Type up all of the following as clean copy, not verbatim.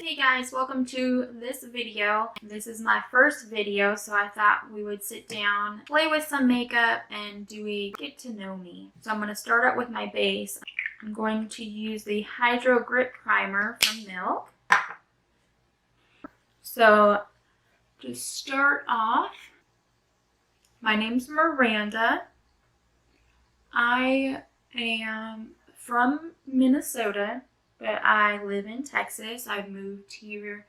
Hey guys, welcome to this video. This is my first video, so I thought we would sit down, play with some makeup, and do a get to know me. So I'm going to start out with my base. I'm going to use the Hydro Grip Primer from Milk. So to start off, my name's Miranda. I am from Minnesota, but I live in Texas. I moved here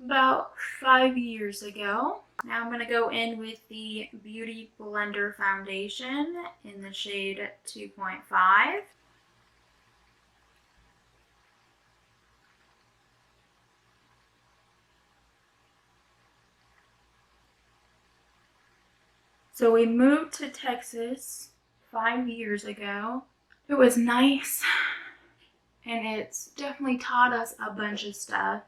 about 5 years ago. Now I'm going to go in with the Beauty Blender Foundation in the shade 2.5. So we moved to Texas 5 years ago. It was nice, and it's definitely taught us a bunch of stuff.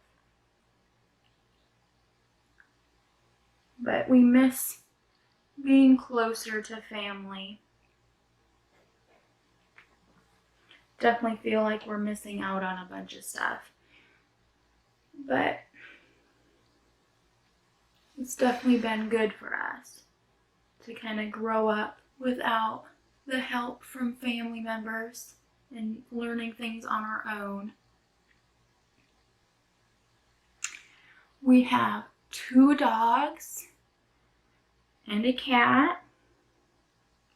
But we miss being closer to family. Definitely feel like we're missing out on a bunch of stuff. But it's definitely been good for us to kind of grow up without the help from family members and learning things on our own. We have 2 dogs and a cat,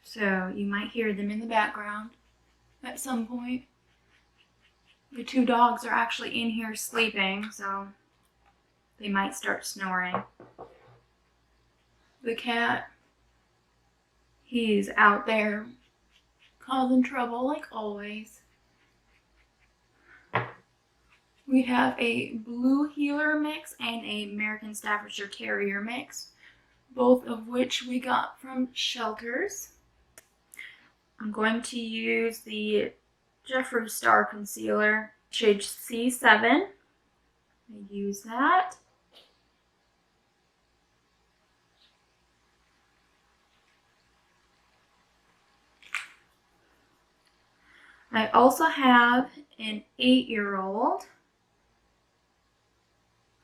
so you might hear them in the background at some point. The 2 dogs are actually in here sleeping, so they might start snoring. The cat, he's out there causing trouble like always. We have a Blue Heeler mix and a American Staffordshire Terrier mix, both of which we got from Shelters. I'm going to use the Jeffree Star Concealer, shade C7. I use that. I also have an 8-year-old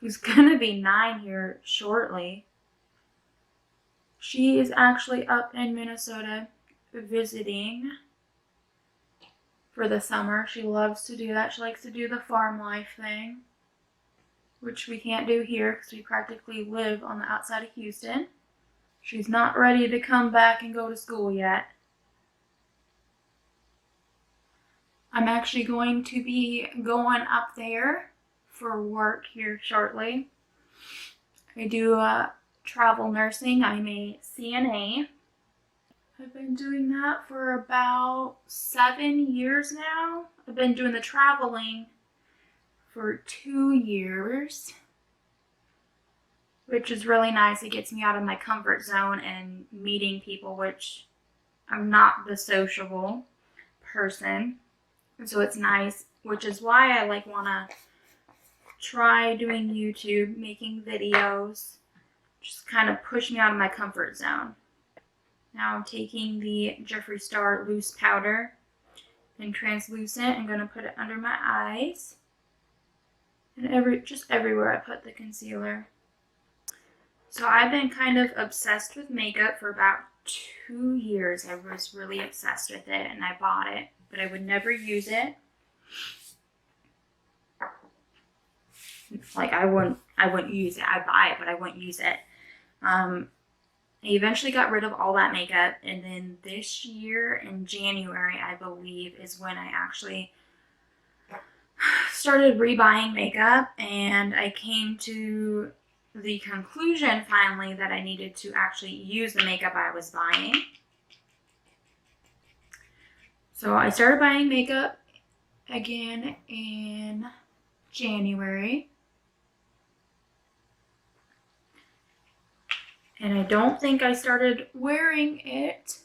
who's gonna be 9 here shortly. She is actually up in Minnesota visiting for the summer. She loves to do that. She likes to do the farm life thing, which we can't do here because we practically live on the outside of Houston. She's not ready to come back and go to school yet. I'm actually going to be going up there for work here shortly. I do travel nursing. I'm a CNA. I've been doing that for about 7 years now. I've been doing the traveling for 2 years, which is really nice. It gets me out of my comfort zone and meeting people, which I'm not the sociable person. And so it's nice, which is why I want to try doing YouTube, making videos, just kind of push me out of my comfort zone. Now I'm taking the Jeffree Star Loose Powder in Translucent. I'm going to put it under my eyes and just everywhere I put the concealer. So I've been kind of obsessed with makeup for about 2 years. I was really obsessed with it, and I bought it, but I would never use it. Like I wouldn't use it. I'd buy it, but I wouldn't use it. I eventually got rid of all that makeup, and then this year in January, I believe, is when I actually started rebuying makeup, and I came to the conclusion finally that I needed to actually use the makeup I was buying. So I started buying makeup again in January. And I don't think I started wearing it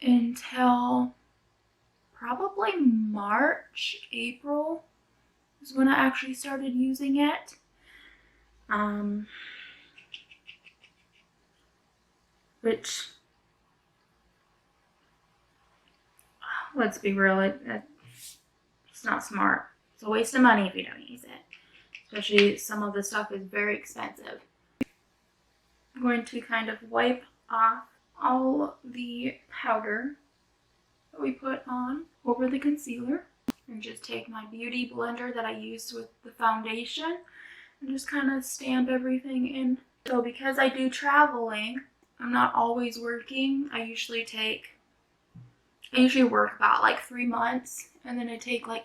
until probably March, April is when I actually started using it. Which, let's be real, it's not smart. It's a waste of money if you don't use it. especially some of the stuff is very expensive. I'm going to kind of wipe off all the powder that we put on over the concealer and just take my beauty blender that I used with the foundation and just kind of stamp everything in. So because I do traveling, I'm not always working. I usually work about like 3 months, and then I take like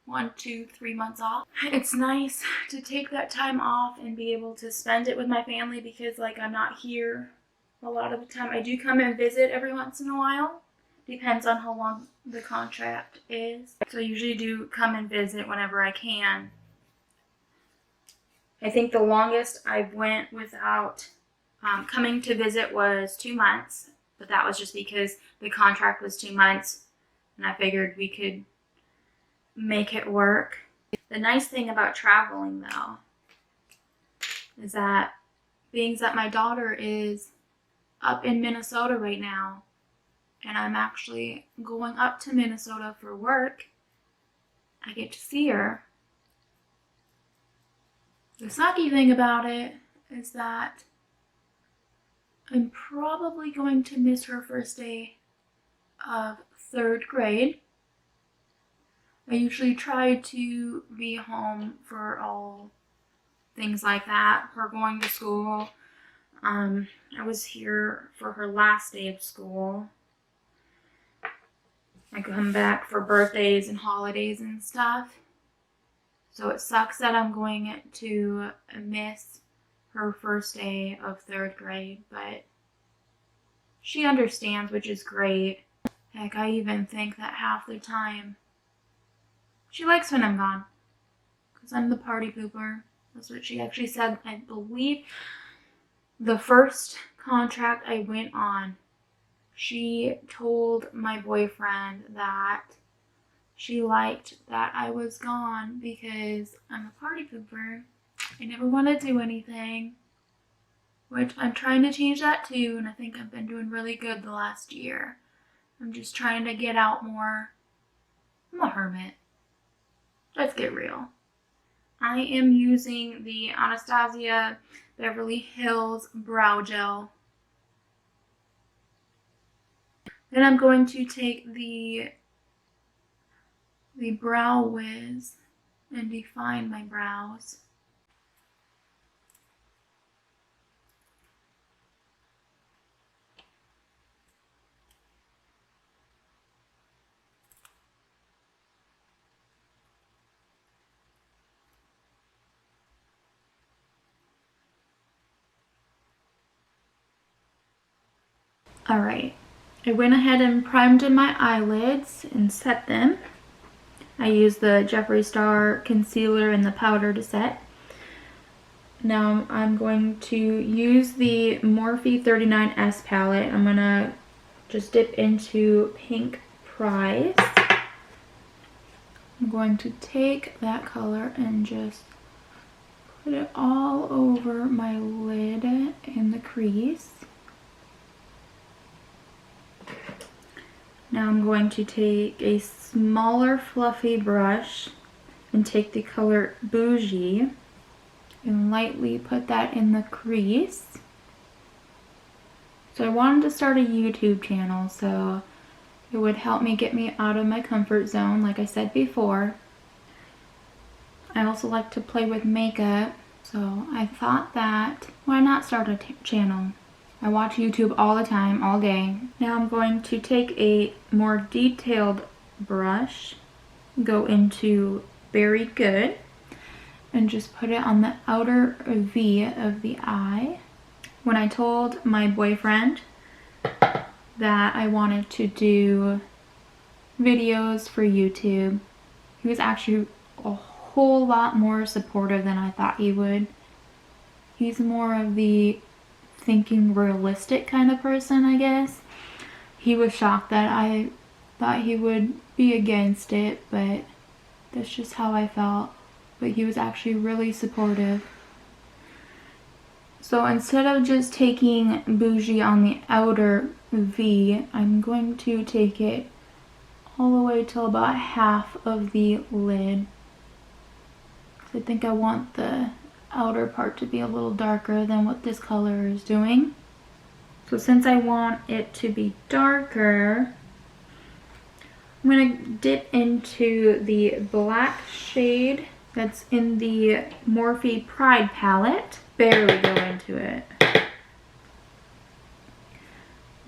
1, 2, 3 months off. It's nice to take that time off and be able to spend it with my family because like I'm not here a lot of the time. I do come and visit every once in a while. Depends on how long the contract is. So I usually do come and visit whenever I can. I think the longest I went without coming to visit was 2 months, but that was just because the contract was 2 months and I figured we could make it work. The nice thing about traveling though is that being that my daughter is up in Minnesota right now and I'm actually going up to Minnesota for work, I get to see her. The sucky thing about it is that I'm probably going to miss her first day of 3rd grade. I usually try to be home for all things like that, her going to school. I was here for her last day of school. I come back for birthdays and holidays and stuff. So it sucks that I'm going to miss her first day of 3rd grade, but she understands, which is great. Heck, I even think that half the time she likes when I'm gone, because I'm the party pooper. That's what she actually said. I believe the first contract I went on, she told my boyfriend that she liked that I was gone because I'm a party pooper. I never want to do anything, which I'm trying to change that too, and I think I've been doing really good the last year. I'm just trying to get out more. I'm a hermit. Let's get real. I am using the Anastasia Beverly Hills Brow Gel. Then I'm going to take the Brow Wiz and define my brows. Alright, I went ahead and primed in my eyelids and set them. I used the Jeffree Star concealer and the powder to set. Now I'm going to use the Morphe 39S palette. I'm going to just dip into Pink Prize. I'm going to take that color and just put it all over my lid and the crease. Now I'm going to take a smaller fluffy brush and take the color Bougie and lightly put that in the crease. So I wanted to start a YouTube channel, so it would help me get me out of my comfort zone, like I said before. I also like to play with makeup, so I thought that why not start a channel? I watch YouTube all the time, all day. Now I'm going to take a more detailed brush, go into Very Good, and just put it on the outer V of the eye. When I told my boyfriend that I wanted to do videos for YouTube, he was actually a whole lot more supportive than I thought he would. He's more of the thinking realistic kind of person, I guess. He was shocked that I thought he would be against it, but that's just how I felt. But he was actually really supportive. So instead of just taking Bougie on the outer V, I'm going to take it all the way till about half of the lid. I think I want the outer part to be a little darker than what this color is doing. So since I want it to be darker, I'm going to dip into the black shade that's in the Morphe Pride palette. Barely go into it.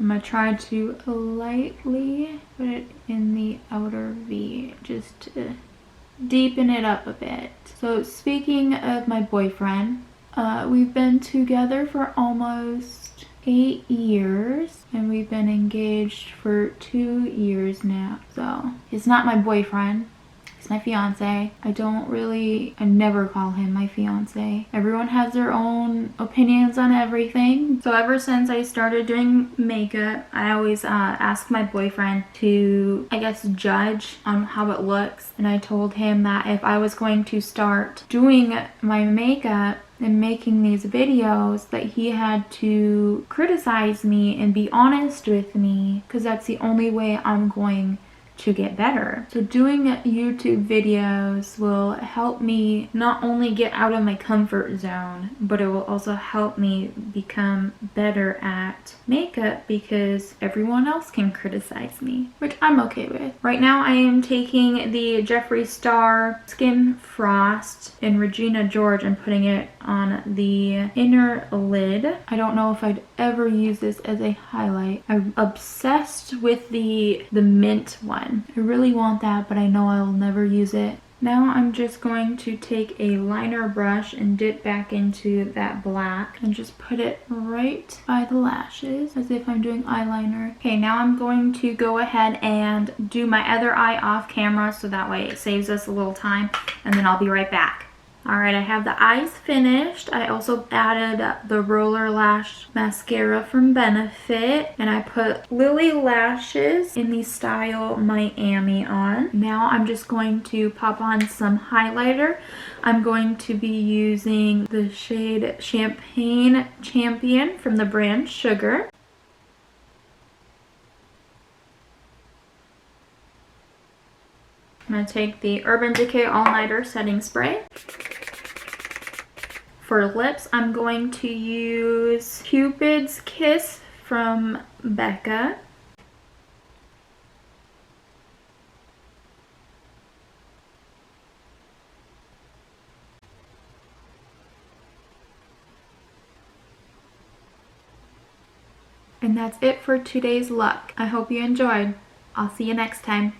I'm going to try to lightly put it in the outer V, just to deepen it up a bit. So speaking of my boyfriend, we've been together for almost 8 years, and we've been engaged for 2 years now. So he's not my boyfriend, he's my fiance. I never call him my fiance. Everyone has their own opinions on everything. So ever since I started doing makeup, I always ask my boyfriend to, I guess, judge on how it looks. And I told him that if I was going to start doing my makeup and making these videos, that he had to criticize me and be honest with me, because that's the only way I'm going to get better. So doing YouTube videos will help me not only get out of my comfort zone, but it will also help me become better at makeup, because everyone else can criticize me, which I'm okay with. Right now I am taking the Jeffree Star Skin Frost in Regina George and putting it on the inner lid. I don't know if I'd ever use this as a highlight. I'm obsessed with the mint one. I really want that, but I know I will never use it. Now I'm just going to take a liner brush and dip back into that black and just put it right by the lashes as if I'm doing eyeliner. Okay, now I'm going to go ahead and do my other eye off camera so that way it saves us a little time, and then I'll be right back. Alright, I have the eyes finished. I also added the Roller Lash Mascara from Benefit, and I put Lily Lashes in the style Miami on. Now I'm just going to pop on some highlighter. I'm going to be using the shade Champagne Champion from the brand Sugar. I'm going to take the Urban Decay All Nighter Setting Spray. For lips, I'm going to use Cupid's Kiss from Becca. And that's it for today's look. I hope you enjoyed. I'll see you next time.